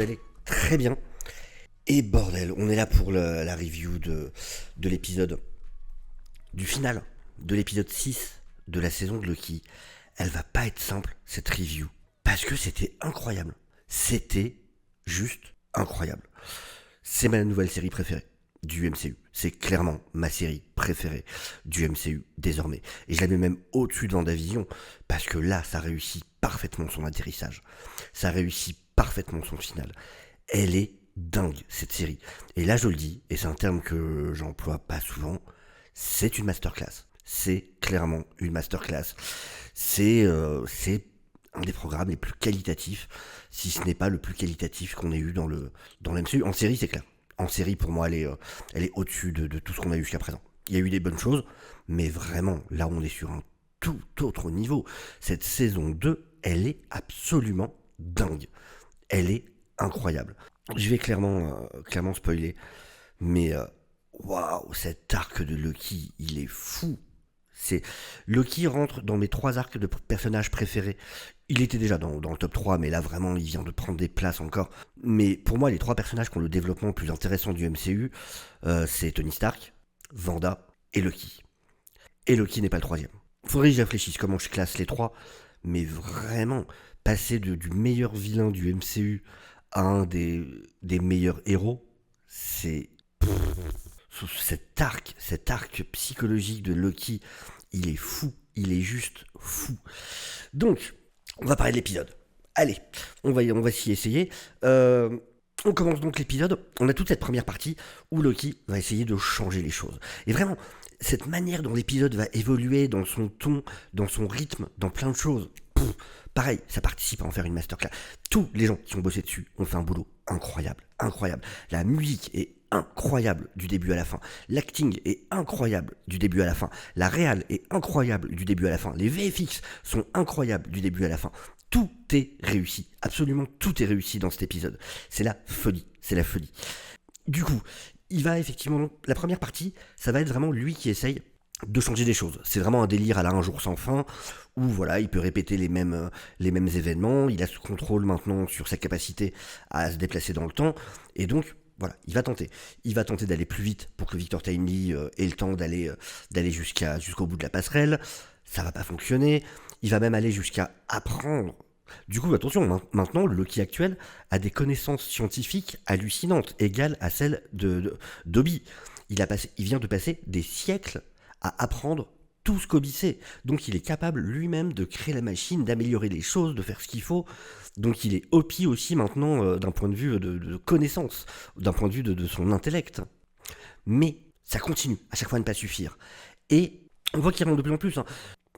vous allez très bien. Et bordel, on est là pour la review de l'épisode, du final, de l'épisode 6 de la saison de Loki. Elle va pas être simple, cette review, parce que c'était incroyable. C'était juste incroyable. C'est ma nouvelle série préférée du MCU. C'est clairement ma série préférée du MCU désormais. Et je la mets même au-dessus de WandaVision, parce que là, ça réussit parfaitement son atterrissage. Ça réussit parfaitement son final. Elle est dingue, cette série. Et là, je le dis, et c'est un terme que j'emploie pas souvent, c'est une masterclass. C'est clairement une masterclass. C'est un des programmes les plus qualitatifs, si ce n'est pas le plus qualitatif qu'on ait eu dans le MCU. En série, c'est clair. En série, pour moi, elle est au-dessus de tout ce qu'on a eu jusqu'à présent. Il y a eu des bonnes choses, mais vraiment, là, on est sur un tout autre niveau. Cette saison 2, elle est absolument dingue. Elle est incroyable. Je vais clairement spoiler, mais waouh, cet arc de Loki, il est fou. C'est Loki rentre dans mes 3 arcs de personnages préférés. Il était déjà dans le top 3, mais là vraiment il vient de prendre des places encore. Mais pour moi, les 3 personnages qui ont le développement le plus intéressant du MCU, c'est Tony Stark, Wanda et Loki. Et Loki n'est pas le troisième. Faudrait que j'y réfléchisse comment je classe les 3, mais vraiment, passer du meilleur vilain du MCU à un des meilleurs héros, c'est cet arc psychologique de Loki, il est fou, il est juste fou. Donc, on va parler de l'épisode. Allez, on va s'y essayer. On commence donc l'épisode. On a toute cette première partie où Loki va essayer de changer les choses. Et vraiment, cette manière dont l'épisode va évoluer, dans son ton, dans son rythme, dans plein de choses, pareil, ça participe à en faire une masterclass. Tous les gens qui ont bossé dessus ont fait un boulot incroyable, incroyable. La musique est incroyable du début à la fin. L'acting est incroyable du début à la fin. La réal est incroyable du début à la fin. Les VFX sont incroyables du début à la fin. Tout est réussi. Absolument tout est réussi dans cet épisode. C'est la folie. C'est la folie. Du coup, il va effectivement... La première partie, ça va être vraiment lui qui essaye de changer des choses. C'est vraiment un délire à la Un jour sans fin, où voilà, il peut répéter les mêmes événements, il a ce contrôle maintenant sur sa capacité à se déplacer dans le temps, et donc voilà, il va tenter. Il va tenter d'aller plus vite pour que Victor Timely ait le temps d'aller jusqu'au bout de la passerelle. Ça va pas fonctionner. Il va même aller jusqu'à apprendre. Du coup, attention, maintenant, le Loki actuel a des connaissances scientifiques hallucinantes, égales à celles d'Obi. Il vient de passer des siècles à apprendre tout ce qu'Obi sait. Donc il est capable lui-même de créer la machine, d'améliorer les choses, de faire ce qu'il faut. Donc il est OP aussi maintenant d'un point de vue de connaissance, d'un point de vue de son intellect. Mais ça continue à chaque fois à ne pas suffire. Et on voit qu'il rentre de plus en plus. Hein.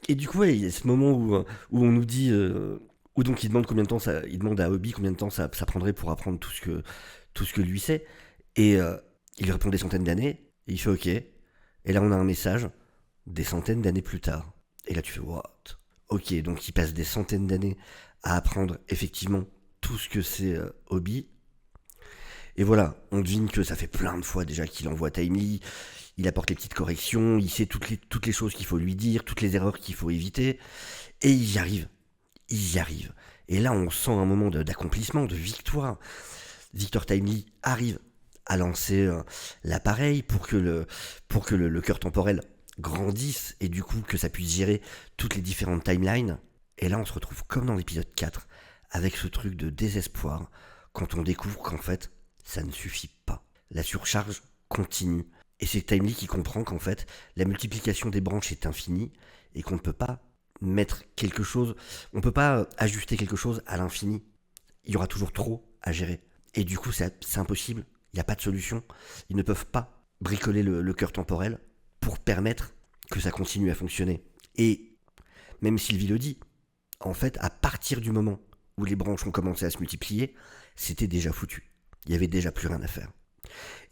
Et du coup, ouais, il y a ce moment où on nous dit... où donc il demande combien de temps il demande à Obi combien de temps ça prendrait pour apprendre tout ce que lui sait. Et il lui répond des centaines d'années. Et il fait OK. Et là, on a un message des centaines d'années plus tard. Et là, tu fais what? Ok, donc il passe des centaines d'années à apprendre effectivement tout ce que c'est Obi. Et voilà, on devine que ça fait plein de fois déjà qu'il envoie Timely, il apporte les petites corrections, il sait toutes les choses qu'il faut lui dire, toutes les erreurs qu'il faut éviter. Et il y arrive. Il y arrive. Et là, on sent un moment d'accomplissement, de victoire. Victor Timely arrive à lancer l'appareil pour que le cœur temporel grandisse et du coup que ça puisse gérer toutes les différentes timelines. Et là on se retrouve comme dans l'épisode 4 avec ce truc de désespoir quand on découvre qu'en fait ça ne suffit pas. La surcharge continue et c'est Timely qui comprend qu'en fait la multiplication des branches est infinie et qu'on ne peut pas mettre quelque chose, on ne peut pas ajuster quelque chose à l'infini. Il y aura toujours trop à gérer. Et du coup c'est impossible. Il n'y a pas de solution. Ils ne peuvent pas bricoler le cœur temporel pour permettre que ça continue à fonctionner. Et même Sylvie le dit, en fait, à partir du moment où les branches ont commencé à se multiplier, c'était déjà foutu. Il n'y avait déjà plus rien à faire.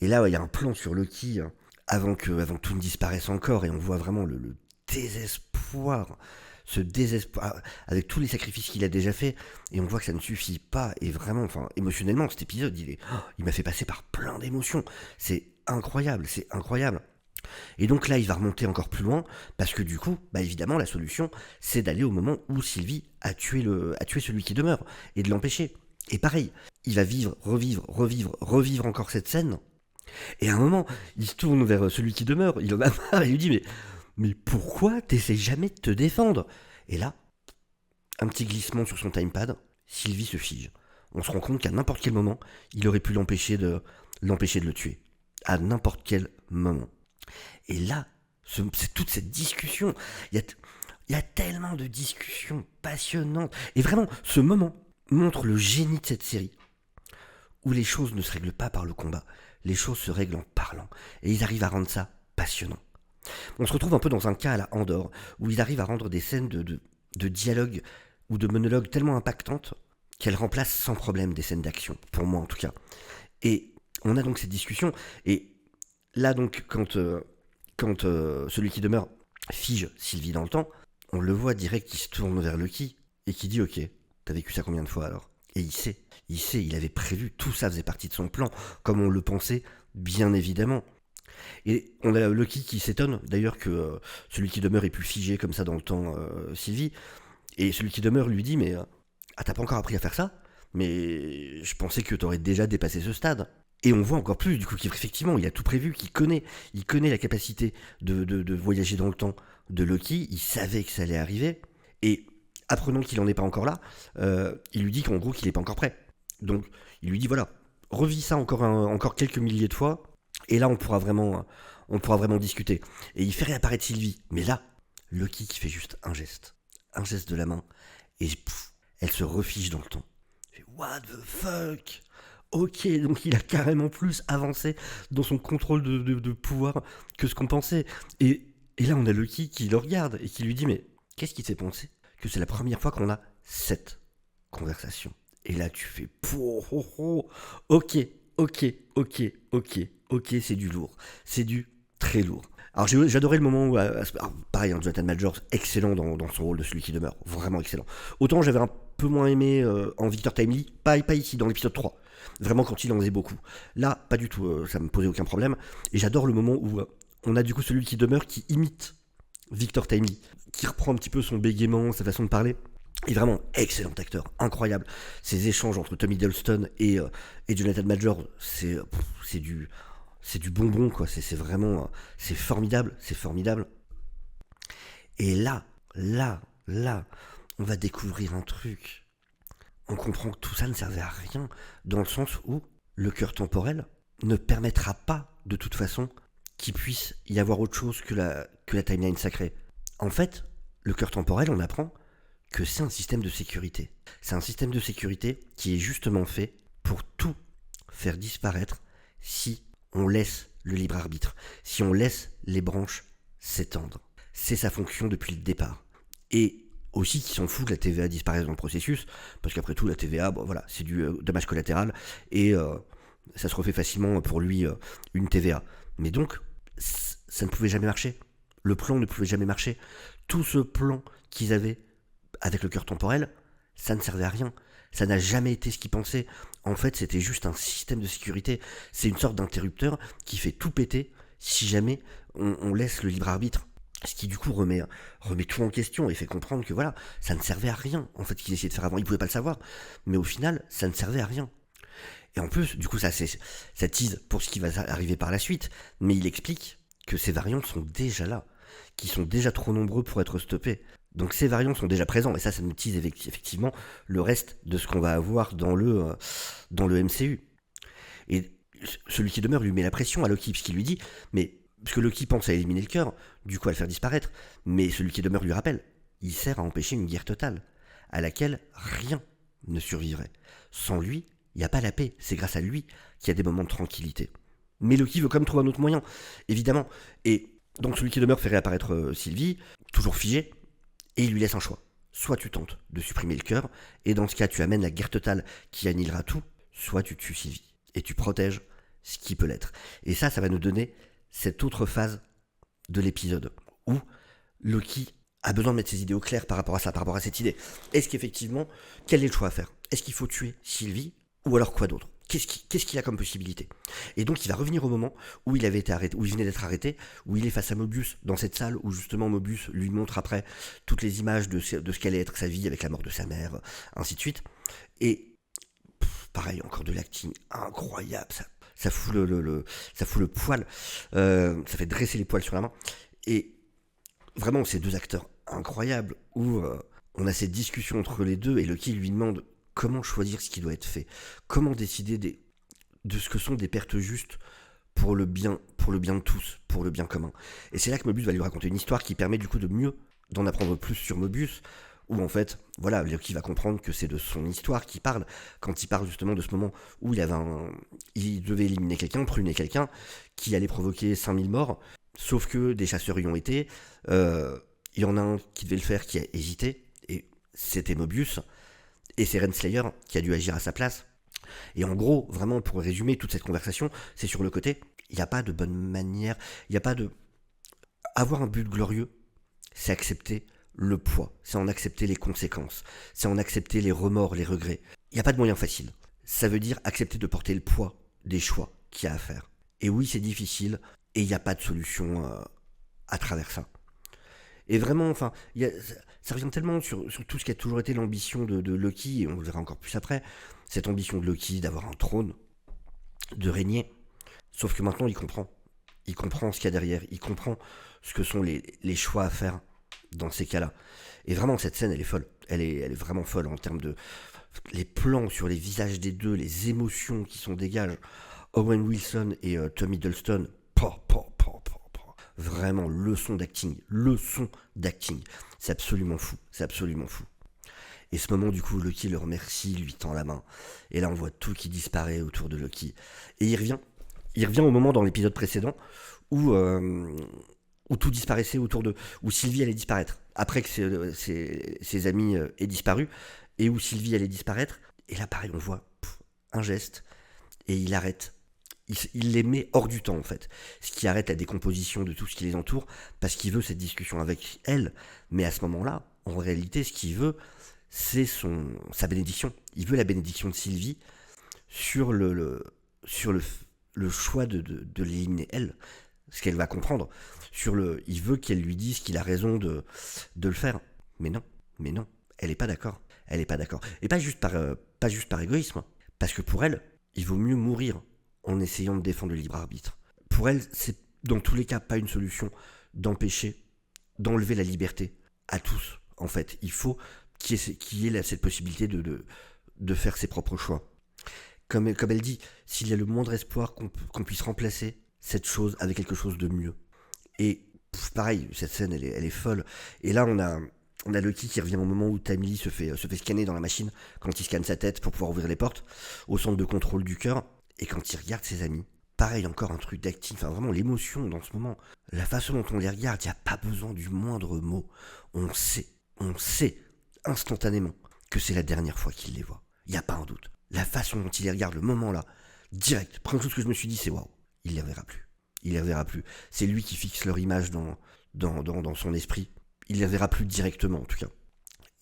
Et là, il y a un plan sur Loki avant que tout ne disparaisse encore, et on voit vraiment le désespoir, ce désespoir, avec tous les sacrifices qu'il a déjà fait, et on voit que ça ne suffit pas, et vraiment, enfin, émotionnellement, cet épisode, il m'a fait passer par plein d'émotions. C'est incroyable, c'est incroyable. Et donc là, il va remonter encore plus loin, parce que du coup, bah évidemment, la solution, c'est d'aller au moment où Sylvie a tué celui qui demeure, et de l'empêcher. Et pareil, il va revivre encore cette scène. Et à un moment, il se tourne vers celui qui demeure, il en a marre, et il lui dit mais pourquoi t'essaies jamais de te défendre? Et là, un petit glissement sur son timepad, Sylvie se fige. On se rend compte qu'à n'importe quel moment, il aurait pu l'empêcher de le tuer. À n'importe quel moment. Et là, c'est toute cette discussion. Il y a tellement de discussions passionnantes. Et vraiment, ce moment montre le génie de cette série. Où les choses ne se règlent pas par le combat. Les choses se règlent en parlant. Et ils arrivent à rendre ça passionnant. On se retrouve un peu dans un cas à la Andorre, où ils arrivent à rendre des scènes de dialogue ou de monologue tellement impactantes qu'elles remplacent sans problème des scènes d'action, pour moi en tout cas. Et on a donc cette discussion, et là donc quand celui qui demeure fige Sylvie dans le temps, on le voit direct qui se tourne vers Lucky et qui dit ok, t'as vécu ça combien de fois alors? Et il avait prévu, tout ça faisait partie de son plan, comme on le pensait, bien évidemment. Et on a Lucky qui s'étonne d'ailleurs que celui qui demeure ait pu figer comme ça dans le temps Sylvie, et celui qui demeure lui dit mais t'as pas encore appris à faire ça? Mais je pensais que t'aurais déjà dépassé ce stade. Et on voit encore plus du coup qu'effectivement il a tout prévu, qu'il connaît la capacité de voyager dans le temps de Lucky, il savait que ça allait arriver, et apprenant qu'il en est pas encore là, il lui dit qu'en gros qu'il est pas encore prêt. Donc il lui dit voilà, revis ça encore quelques milliers de fois, et là on pourra vraiment discuter. Et il fait réapparaître Sylvie, mais là, Lucky qui fait juste un geste de la main, et elle se refige dans le temps. What the fuck? Ok, donc il a carrément plus avancé dans son contrôle de pouvoir que ce qu'on pensait. Et là, on a Lucky qui le regarde et qui lui dit mais qu'est-ce qui t'est pensé que c'est la première fois qu'on a cette conversation? Et là, tu fais ok, c'est du lourd. C'est du très lourd. Alors j'adorais le moment où, pareil, Jonathan Majors, excellent dans son rôle de celui qui demeure, vraiment excellent. Autant j'avais un peu moins aimé en Victor Timely, pas ici, dans l'épisode 3, vraiment quand il en faisait beaucoup. Là, pas du tout, ça me posait aucun problème, et j'adore le moment où on a du coup celui qui demeure qui imite Victor Timely, qui reprend un petit peu son bégaiement, sa façon de parler. Et vraiment, excellent acteur, incroyable. Ces échanges entre Tom Hiddleston et Jonathan Majors, c'est du bonbon, quoi. C'est vraiment, c'est formidable. Et là, on va découvrir un truc. On comprend que tout ça ne servait à rien, dans le sens où le cœur temporel ne permettra pas, de toute façon, qu'il puisse y avoir autre chose que la timeline sacrée. En fait, le cœur temporel, on apprend que c'est un système de sécurité. C'est un système de sécurité qui est justement fait pour tout faire disparaître si on laisse le libre arbitre, si on laisse les branches s'étendre. C'est sa fonction depuis le départ. Et aussi qui s'en fout que la TVA disparaisse dans le processus, parce qu'après tout la TVA, bon, voilà, c'est du dommage collatéral, et ça se refait facilement pour lui une TVA. Mais donc, ça ne pouvait jamais marcher. Le plan ne pouvait jamais marcher. Tout ce plan qu'ils avaient avec le cœur temporel, ça ne servait à rien. Ça n'a jamais été ce qu'ils pensaient. En fait, c'était juste un système de sécurité. C'est une sorte d'interrupteur qui fait tout péter si jamais on laisse le libre arbitre. Ce qui du coup remet tout en question et fait comprendre que voilà, ça ne servait à rien en fait ce qu'ils essayaient de faire avant. Ils ne pouvaient pas le savoir, mais au final, ça ne servait à rien. Et en plus, du coup, ça tease pour ce qui va arriver par la suite, mais il explique que ces variants sont déjà là, qui sont déjà trop nombreux pour être stoppés. Donc ces variants sont déjà présents, et ça nous tease effectivement le reste de ce qu'on va avoir dans le MCU. Et celui qui demeure lui met la pression à Loki, puisqu'il lui dit, mais parce que Loki pense à éliminer le cœur, du coup à le faire disparaître, mais celui qui demeure lui rappelle, il sert à empêcher une guerre totale, à laquelle rien ne survivrait. Sans lui, il n'y a pas la paix, c'est grâce à lui qu'il y a des moments de tranquillité. Mais Loki veut quand même trouver un autre moyen, évidemment. Et donc celui qui demeure fait réapparaître Sylvie, toujours figée, et il lui laisse un choix. Soit tu tentes de supprimer le cœur, et dans ce cas tu amènes la guerre totale qui annihilera tout, soit tu tues Sylvie, et tu protèges ce qui peut l'être. Et ça va nous donner cette autre phase de l'épisode, où Loki a besoin de mettre ses idées au clair par rapport à ça, par rapport à cette idée. Est-ce qu'effectivement, quel est le choix à faire? Est-ce qu'il faut tuer Sylvie, ou alors quoi d'autre? Qu'est-ce qu'il a comme possibilité? Et donc il va revenir au moment où il avait été arrêté, où il venait d'être arrêté, où il est face à Mobius dans cette salle où justement Mobius lui montre après toutes les images de ce qu'allait être sa vie avec la mort de sa mère, ainsi de suite. Et pareil, encore de l'acting incroyable, ça fout ça fout le poil, ça fait dresser les poils sur la main. Et vraiment, ces deux acteurs incroyables où on a cette discussion entre les deux et Lucky lui demande comment choisir ce qui doit être fait, comment décider de ce que sont des pertes justes pour le bien de tous, pour le bien commun. Et c'est là que Mobius va lui raconter une histoire qui permet du coup de mieux d'en apprendre plus sur Mobius, où en fait, voilà, Lucky va comprendre que c'est de son histoire qu'il parle, quand il parle justement de ce moment où il devait éliminer quelqu'un, pruner quelqu'un, qui allait provoquer 5000 morts, sauf que des chasseurs y ont été, il y en a un qui devait le faire qui a hésité, et c'était Mobius, et c'est Renslayer qui a dû agir à sa place. Et en gros, vraiment pour résumer toute cette conversation, c'est sur le côté, il n'y a pas de bonne manière, il n'y a pas de... Avoir un but glorieux, c'est accepter le poids, c'est en accepter les conséquences, c'est en accepter les remords, les regrets. Il n'y a pas de moyen facile. Ça veut dire accepter de porter le poids des choix qu'il y a à faire. Et oui, c'est difficile, et il n'y a pas de solution à travers ça. Et vraiment, enfin, ça revient tellement sur tout ce qui a toujours été l'ambition de Loki, et on le verra encore plus après, cette ambition de Loki d'avoir un trône, de régner. Sauf que maintenant, il comprend. Il comprend ce qu'il y a derrière, il comprend ce que sont les choix à faire dans ces cas-là. Et vraiment, cette scène, elle est folle. Elle est vraiment folle en termes de... Les plans sur les visages des deux, les émotions qui s'en dégagent. Owen Wilson et Tom Hiddleston, vraiment leçon d'acting, c'est absolument fou, Et ce moment du coup, Loki le remercie, lui tend la main, et là on voit tout qui disparaît autour de Loki, et il revient au moment dans l'épisode précédent où tout disparaissait où Sylvie allait disparaître, après que ses amis aient disparu, et où Sylvie allait disparaître, et là pareil on voit un geste, et il arrête. Il les met hors du temps en fait, ce qui arrête la décomposition de tout ce qui les entoure, parce qu'il veut cette discussion avec elle, mais à ce moment-là, en réalité, ce qu'il veut, c'est sa bénédiction. Il veut la bénédiction de Sylvie sur le choix de l'éliminer elle, ce qu'elle va comprendre. Il veut qu'elle lui dise qu'il a raison de le faire, mais non, elle est pas d'accord. Et pas juste par égoïsme, parce que pour elle, il vaut mieux mourir en essayant de défendre le libre arbitre. Pour elle, c'est dans tous les cas pas une solution d'enlever la liberté à tous. En fait, il faut qu'il y ait cette possibilité de faire ses propres choix. Comme elle dit, s'il y a le moindre espoir qu'on puisse remplacer cette chose avec quelque chose de mieux. Et pareil, cette scène, elle est folle. Et là, on a Loki qui revient au moment où Tammy se fait scanner dans la machine, quand il scanne sa tête pour pouvoir ouvrir les portes, au centre de contrôle du cœur. Et quand il regarde ses amis, pareil, encore un truc d'acting, enfin vraiment l'émotion dans ce moment, la façon dont on les regarde, il n'y a pas besoin du moindre mot. On sait instantanément que c'est la dernière fois qu'il les voit. Il n'y a pas un doute. La façon dont il les regarde, le moment là, direct, première chose que je me suis dit, c'est waouh, il les reverra plus. Il les reverra plus. C'est lui qui fixe leur image dans son esprit. Il les reverra plus directement en tout cas.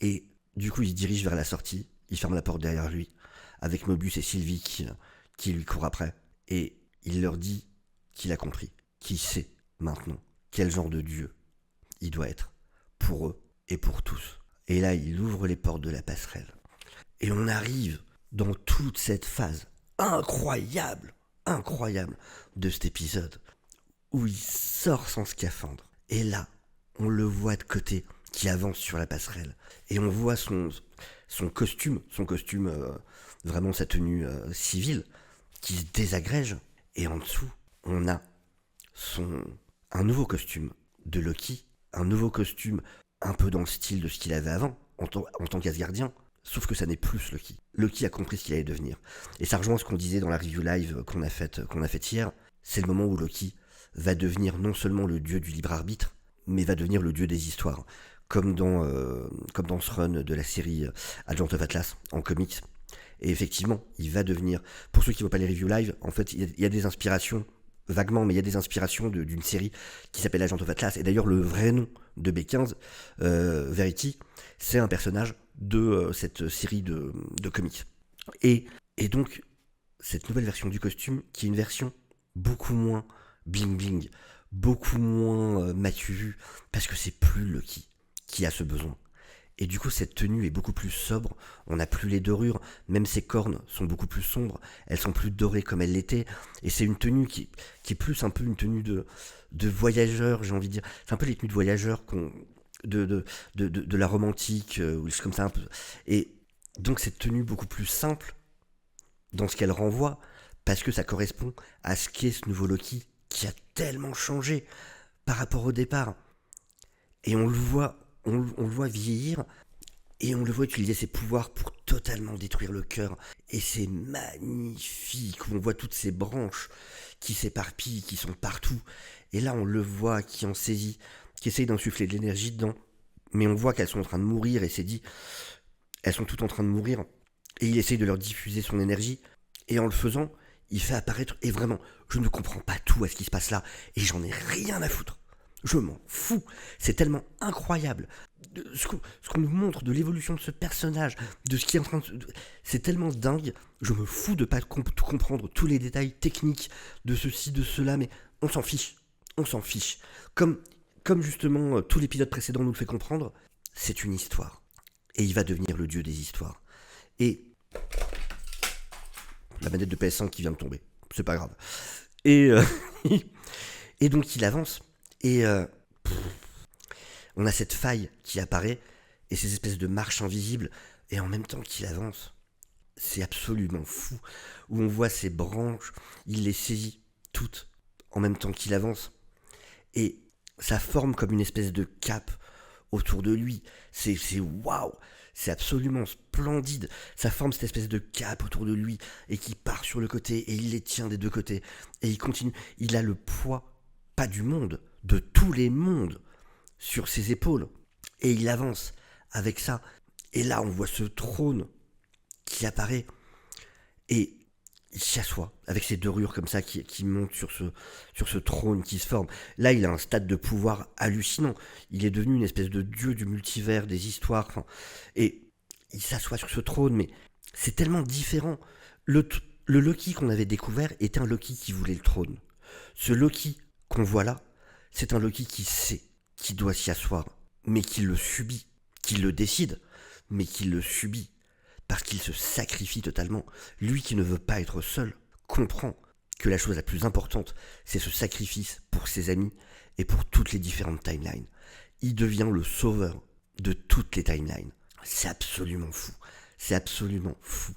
Et du coup, il se dirige vers la sortie, il ferme la porte derrière lui, avec Mobius et Sylvie qui lui court après, et il leur dit qu'il a compris, qu'il sait maintenant quel genre de Dieu il doit être, pour eux et pour tous. Et là, il ouvre les portes de la passerelle. Et on arrive dans toute cette phase incroyable de cet épisode, où il sort sans scaphandre. Et là, on le voit de côté, qui avance sur la passerelle. Et on voit son costume, vraiment sa tenue civile, qui se désagrège, et en dessous, on a un nouveau costume de Loki, un nouveau costume un peu dans le style de ce qu'il avait avant, en tant qu'Asgardien, sauf que ça n'est plus Loki. Loki a compris ce qu'il allait devenir. Et ça rejoint ce qu'on disait dans la review live qu'on a faite hier, c'est le moment où Loki va devenir non seulement le dieu du libre arbitre, mais va devenir le dieu des histoires, comme dans ce run de la série Agent of Atlas en comics. Et effectivement, il va devenir, pour ceux qui ne voient pas les reviews live, en fait, il y a des inspirations, vaguement, mais il y a des inspirations d'une série qui s'appelle Agent of Atlas. Et d'ailleurs, le vrai nom de B15, Verity, c'est un personnage de cette série de comics. Et donc, cette nouvelle version du costume, qui est une version beaucoup moins bling-bling, beaucoup moins matu vu, parce que c'est plus Loki qui a ce besoin. Et du coup, cette tenue est beaucoup plus sobre. On n'a plus les dorures. Même ses cornes sont beaucoup plus sombres. Elles sont plus dorées comme elles l'étaient. Et c'est une tenue qui est plus un peu une tenue de voyageur, j'ai envie de dire. C'est un peu les tenues de voyageurs de la romantique, ou comme ça un peu. Et donc, cette tenue beaucoup plus simple dans ce qu'elle renvoie, parce que ça correspond à ce qu'est ce nouveau Loki qui a tellement changé par rapport au départ. Et on le voit, on le voit vieillir, et on le voit utiliser ses pouvoirs pour totalement détruire le cœur. Et c'est magnifique, on voit toutes ces branches qui s'éparpillent, qui sont partout. Et là, on le voit qui en saisit, qui essaye d'insuffler de l'énergie dedans. Mais on voit qu'elles sont en train de mourir, et c'est dit, elles sont toutes en train de mourir. Et il essaye de leur diffuser son énergie. Et en le faisant, il fait apparaître, et vraiment, je ne comprends pas tout à ce qui se passe là, et j'en ai rien à foutre. Je m'en fous. C'est tellement incroyable. Ce qu'on nous montre de l'évolution de ce personnage, de ce qui est en train de... C'est tellement dingue. Je me fous de pas tout comprendre, tous les détails techniques de ceci, de cela, mais on s'en fiche. On s'en fiche. Comme justement tout l'épisode précédent nous le fait comprendre, c'est une histoire. Et il va devenir le dieu des histoires. Et la manette de PS5 qui vient de tomber. C'est pas grave. Et, et donc il avance. Et on a cette faille qui apparaît. Et ces espèces de marches invisibles. Et en même temps qu'il avance. C'est absolument fou. Où on voit ces branches. Il les saisit toutes. En même temps qu'il avance. Et ça forme comme une espèce de cape autour de lui. C'est waouh. C'est absolument splendide. Ça forme cette espèce de cape autour de lui et qui part sur le côté et il les tient des deux côtés. Et il continue. Il a le poids, pas du monde, de tous les mondes sur ses épaules. Et il avance avec ça. Et là, on voit ce trône qui apparaît. Et il s'assoit avec ses dorures comme ça qui montent sur ce trône qui se forme. Là, il a un stade de pouvoir hallucinant. Il est devenu une espèce de dieu du multivers, des histoires. Et il s'assoit sur ce trône, mais c'est tellement différent. Le Loki qu'on avait découvert était un Loki qui voulait le trône. Ce Loki qu'on voit là, c'est un Loki qui sait qu'il doit s'y asseoir, mais qui le subit, qui le décide, mais qui le subit. Parce qu'il se sacrifie totalement. Lui qui ne veut pas être seul comprend que la chose la plus importante, c'est ce sacrifice pour ses amis et pour toutes les différentes timelines. Il devient le sauveur de toutes les timelines. C'est absolument fou. C'est absolument fou.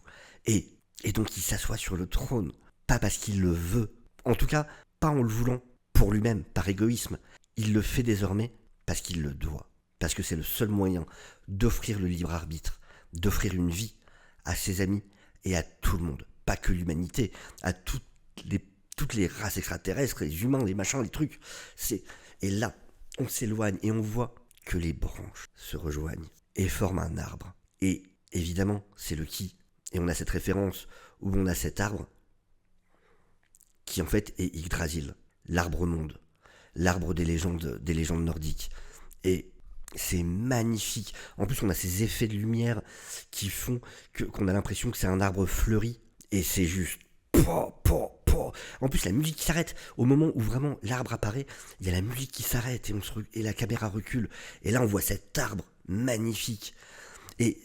Et donc il s'assoit sur le trône, pas parce qu'il le veut, en tout cas pas en le voulant pour lui-même, par égoïsme. Il le fait désormais parce qu'il le doit. Parce que c'est le seul moyen d'offrir le libre arbitre, d'offrir une vie à ses amis et à tout le monde. Pas que l'humanité, à toutes les races extraterrestres, les humains, les machins, les trucs. Et là, on s'éloigne et on voit que les branches se rejoignent et forment un arbre. Et évidemment, c'est Loki. Et on a cette référence où on a cet arbre qui en fait est Yggdrasil, l'arbre monde, l'arbre des légendes nordiques. Et c'est magnifique. En plus, on a ces effets de lumière qui font qu'on a l'impression que c'est un arbre fleuri. Et c'est juste... En plus, la musique qui s'arrête. Au moment où vraiment l'arbre apparaît, il y a la musique qui s'arrête et la caméra recule. Et là, on voit cet arbre magnifique. Et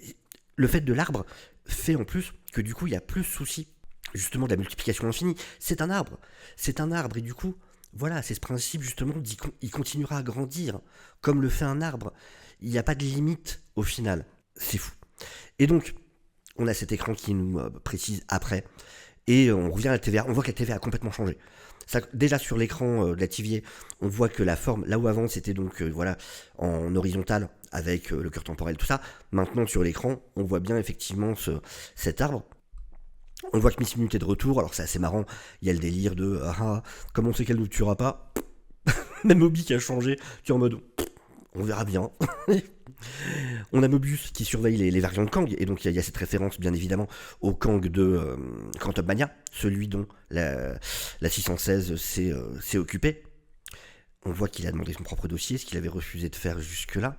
le fait de l'arbre fait en plus que du coup, il y a plus souci justement de la multiplication infinie. C'est un arbre. C'est un arbre. Et du coup... Voilà, c'est ce principe justement il continuera à grandir, comme le fait un arbre. Il n'y a pas de limite au final. C'est fou. Et donc, on a cet écran qui nous précise après. Et on revient à la TVA. On voit que la TVA a complètement changé. Déjà sur l'écran de la TVA, on voit que la forme, là où avant c'était donc voilà en horizontal avec le cœur temporel, tout ça. Maintenant sur l'écran, on voit bien effectivement cet arbre. On voit que Miss Minute est de retour, alors c'est assez marrant, il y a le délire de comme on sait qu'elle ne tuera pas, même Moby qui a changé, qui est en mode on verra bien. On a Mobius qui surveille les variants de Kang, et donc il y a cette référence bien évidemment au Kang de Quantum Mania, celui dont la 616 s'est occupée. On voit qu'il a demandé son propre dossier, ce qu'il avait refusé de faire jusque-là,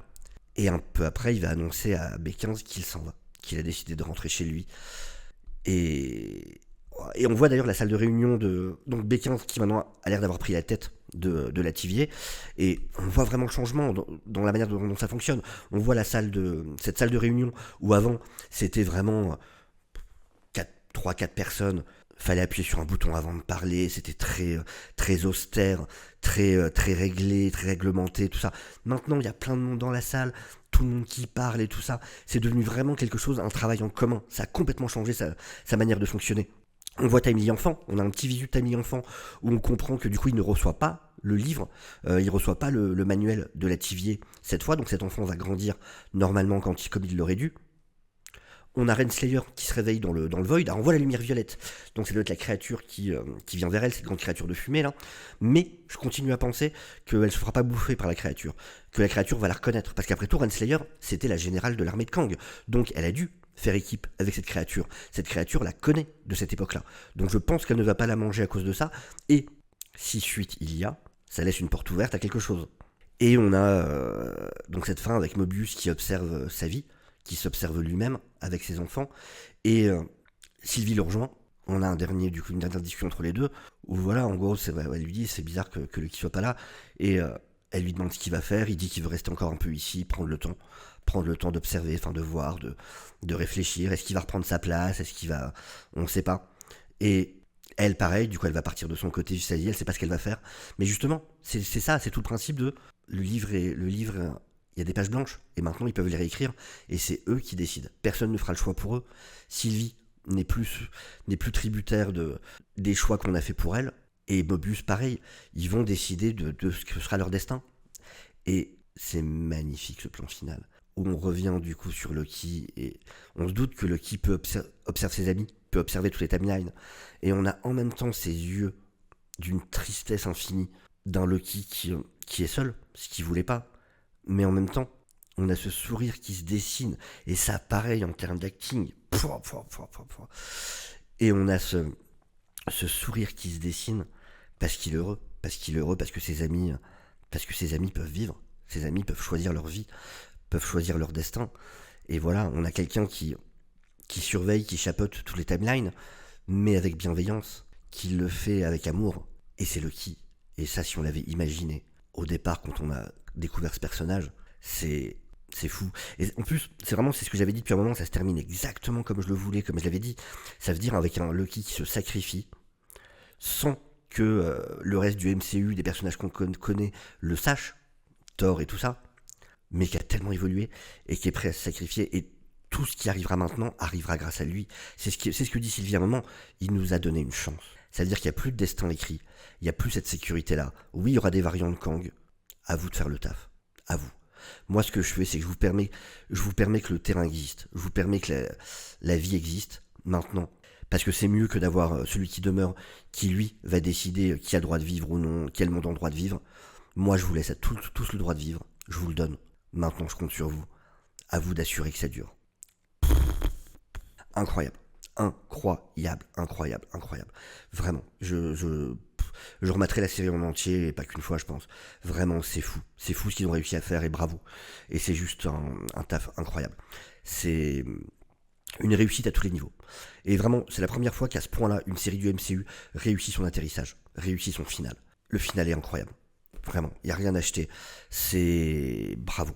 et un peu après il va annoncer à B15 qu'il s'en va, qu'il a décidé de rentrer chez lui. Et on voit d'ailleurs la salle de réunion de donc B15 qui maintenant a l'air d'avoir pris la tête de la TVA, et on voit vraiment le changement dans la manière dont ça fonctionne. On voit cette salle de réunion où avant c'était vraiment 3-4 personnes, fallait appuyer sur un bouton avant de parler, c'était très austère, très réglé, très réglementé, tout ça. Maintenant, il y a plein de monde dans la salle, tout le monde qui parle et tout ça. C'est devenu vraiment quelque chose, un travail en commun. Ça a complètement changé sa manière de fonctionner. On voit Timely enfant, on a un petit visu de Timely enfant où on comprend que du coup il ne reçoit pas le livre, il ne reçoit pas le manuel de la TVA cette fois, donc cet enfant va grandir normalement comme il l'aurait dû. On a Renslayer qui se réveille dans le Void. Alors on voit la lumière violette, donc ça doit être la créature qui vient vers elle, cette grande créature de fumée là. Mais je continue à penser qu'elle ne se fera pas bouffer par la créature, que la créature va la reconnaître, parce qu'après tout, Renslayer, c'était la générale de l'armée de Kang, donc elle a dû faire équipe avec cette créature. Cette créature la connaît de cette époque-là, donc je pense qu'elle ne va pas la manger à cause de ça, et si suite il y a, ça laisse une porte ouverte à quelque chose. Et on a donc cette fin avec Mobius qui observe sa vie, qui s'observe lui-même avec ses enfants, et Sylvie le rejoint. On a une dernière discussion entre les deux, où voilà, en gros, elle lui dit c'est bizarre que Lucky soit pas là, et elle lui demande ce qu'il va faire, il dit qu'il veut rester encore un peu ici, prendre le temps d'observer, enfin de voir, de réfléchir, est-ce qu'il va reprendre sa place, est-ce qu'il va... On ne sait pas. Et elle, pareil, du coup, elle va partir de son côté, ça dit, elle sait pas ce qu'elle va faire, mais justement, c'est ça, c'est tout le principe de... Le livre, il y a des pages blanches, et maintenant ils peuvent les réécrire, et c'est eux qui décident. Personne ne fera le choix pour eux. Sylvie n'est plus tributaire des choix qu'on a fait pour elle, et Mobius pareil, ils vont décider de ce que sera leur destin. Et c'est magnifique ce plan final, où on revient du coup sur Loki, et on se doute que Loki peut observer ses amis, peut observer toutes les timelines, et on a en même temps ces yeux d'une tristesse infinie, d'un Loki qui est seul, ce qu'il voulait pas, mais en même temps, on a ce sourire qui se dessine, et ça pareil en termes d'acting, et on a ce sourire qui se dessine parce qu'il est heureux, parce que ses amis peuvent vivre, ses amis peuvent choisir leur vie, peuvent choisir leur destin, et voilà, on a quelqu'un qui surveille, qui chapeaute tous les timelines, mais avec bienveillance, qui le fait avec amour, et c'est Loki. Et ça, si on l'avait imaginé au départ quand on a découvert ce personnage, c'est fou. Et en plus, c'est ce que j'avais dit depuis un moment, ça se termine exactement comme je le voulais, comme je l'avais dit. Ça veut dire avec un Loki qui se sacrifie sans que le reste du MCU, des personnages qu'on connaît, le sache, Thor et tout ça, mais qui a tellement évolué et qui est prêt à se sacrifier. Et tout ce qui arrivera maintenant arrivera grâce à lui. C'est ce que dit Sylvie à un moment, il nous a donné une chance. Ça veut dire qu'il n'y a plus de destin écrit, il n'y a plus cette sécurité-là. Oui, il y aura des variants de Kang, à vous de faire le taf, à vous. Moi, ce que je fais, c'est que je vous permets que le terrain existe, je vous permets que la vie existe maintenant, parce que c'est mieux que d'avoir celui qui demeure, qui lui va décider qui a le droit de vivre ou non, quel monde a le droit de vivre. Moi, je vous laisse à tous le droit de vivre, je vous le donne. Maintenant, je compte sur vous. À vous d'assurer que ça dure. Incroyable. Incroyable. Vraiment. Je remettrai la série en entier, et pas qu'une fois, je pense. Vraiment, c'est fou. C'est fou ce qu'ils ont réussi à faire, et bravo. Et c'est juste un taf incroyable. C'est une réussite à tous les niveaux. Et vraiment, c'est la première fois qu'à ce point-là, une série du MCU réussit son atterrissage, réussit son final. Le final est incroyable. Vraiment, il n'y a rien à acheter. C'est bravo.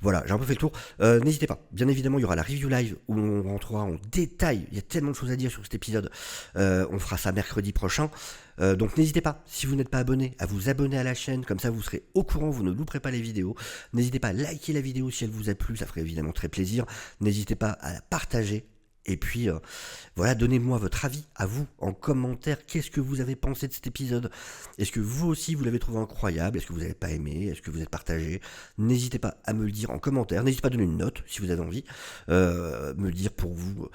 Voilà, j'ai un peu fait le tour. N'hésitez pas, bien évidemment, il y aura la review live où on rentrera en détail. Il y a tellement de choses à dire sur cet épisode. On fera ça mercredi prochain. Donc n'hésitez pas, si vous n'êtes pas abonné, à vous abonner à la chaîne. Comme ça, vous serez au courant, vous ne louperez pas les vidéos. N'hésitez pas à liker la vidéo si elle vous a plu, ça ferait évidemment très plaisir. N'hésitez pas à la partager. Et puis, voilà, donnez-moi votre avis à vous en commentaire. Qu'est-ce que vous avez pensé de cet épisode? Est-ce que vous aussi, vous l'avez trouvé incroyable? Est-ce que vous n'avez pas aimé? Est-ce que vous êtes partagé? N'hésitez pas à me le dire en commentaire. N'hésitez pas à donner une note si vous avez envie. Me le dire pour vous.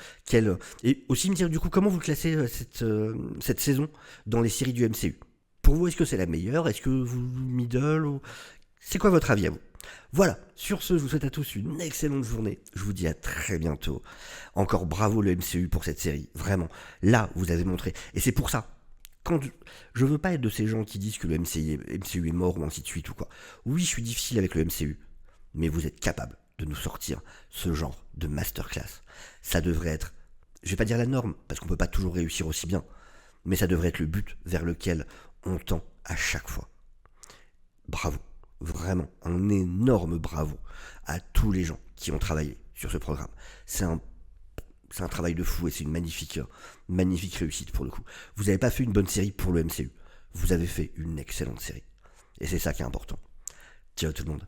Et aussi me dire du coup comment vous classez cette saison dans les séries du MCU. Pour vous, est-ce que c'est la meilleure? Est-ce que vous middle ou... C'est quoi votre avis à vous? Voilà, sur ce, je vous souhaite à tous une excellente journée. Je vous dis à très bientôt. Encore bravo le MCU pour cette série. Vraiment, là, vous avez montré. Et c'est pour ça, je veux pas être de ces gens qui disent que le MCU est mort ou ainsi de suite ou quoi. Oui, je suis difficile avec le MCU. Mais vous êtes capable de nous sortir ce genre de masterclass. Ça devrait être, je vais pas dire la norme, parce qu'on peut pas toujours réussir aussi bien. mais ça devrait être le but vers lequel on tend à chaque fois. Bravo, vraiment un énorme bravo à tous les gens qui ont travaillé sur ce programme. C'est un travail de fou et c'est une magnifique réussite pour le coup. Vous n'avez pas fait une bonne série pour le MCU, vous avez fait une excellente série. Et c'est ça qui est important. Ciao tout le monde.